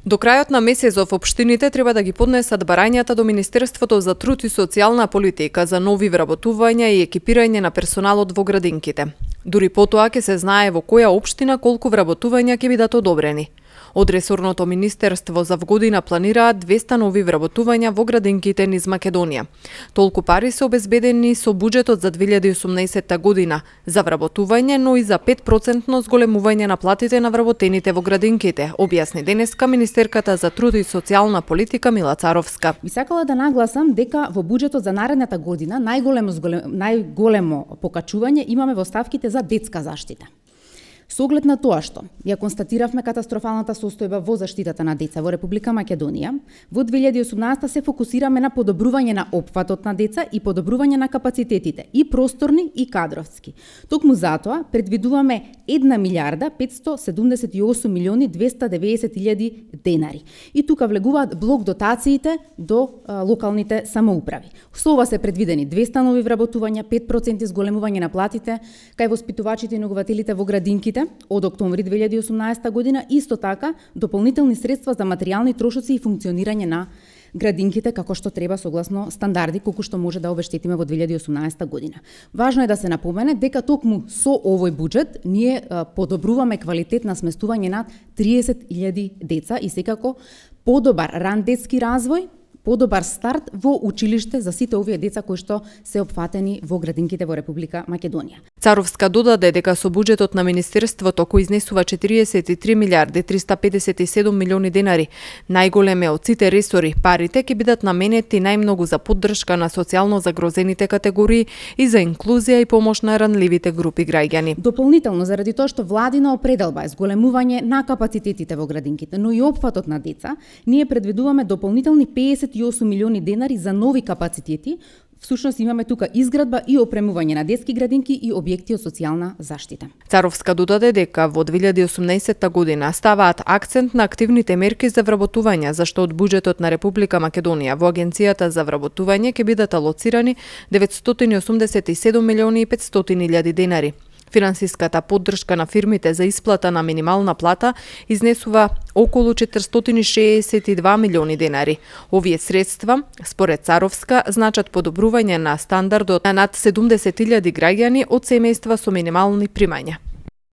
До крајот на месецов општините треба да ги поднесат барањата до Министерството за труд и социјална политика за нови вработувања и екипирање на персоналот во градинките. Дури потоа ќе се знае во која општина колку вработувања ќе бидат одобрени. Од ресорното министерство за вгодина планираат 200 нови вработувања во градинките низ Македонија. Толку пари се обезбедени со буџетот за 2018 година за вработување, но и за 5% зголемување на платите на вработените во градинките, објасни денеска министерката за труд и социјална политика Мила Царовска. Би сакала да нагласам дека во буџетот за наредната година најголемо покачување имаме во ставките за детска заштита. Со оглед на тоа што ја констатиравме катастрофалната состојба во заштитата на деца во Република Македонија, во 2018 се фокусираме на подобрување на опфатот на деца и подобрување на капацитетите, и просторни и кадровски. Токму затоа предвидуваме 1 милиарда 578 милиони 290 илјади денари. И тука влегуваат блок дотациите до локалните самоуправи. Со ова се предвидени 200 нови вработувања, 5% зголемување на платите кај воспитувачите и негователите во градинките од октомври 2018 година, исто така дополнителни средства за материјални трошоци и функционирање на градинките како што треба согласно стандарди колку што може да обештетиме во 2018 година. Важно е да се напомене дека токму со овој буџет ние подобруваме квалитет на сместување на 30.000 деца и секако подобар ран детски развој, подобар старт во училиште за сите овие деца кои што се опфатени во градинките во Република Македонија. Царовска додаде дека со буџетот на министерството кој изнесува 43 милиарди 357 милиони денари, најголем е од сите ресори, парите ќе бидат наменети најмногу за поддршка на социјално загрозените категории и за инклузија и помош на ранливите групи граѓани. Дополнително, заради тоа што владина определба е зголемување на капацитетите во градинките, но и опфатот на деца, ние предвидуваме дополнителни 58 милиони денари за нови капацитети. Всушност имаме тука изградба и опремување на детски градинки и објекти од социјална заштита. Царовска додаде дека во 2018 година ставаат акцент на активните мерки за вработување, зашто од буџетот на Република Македонија во Агенцијата за вработување ќе бидат алоцирани 987 милиони и 500 илјади денари. Финансиската поддршка на фирмите за исплата на минимална плата изнесува околу 462 милиони денари. Овие средства, според Царовска, значат подобрување на стандардот на над 70.000 граѓани од семејства со минимални примања.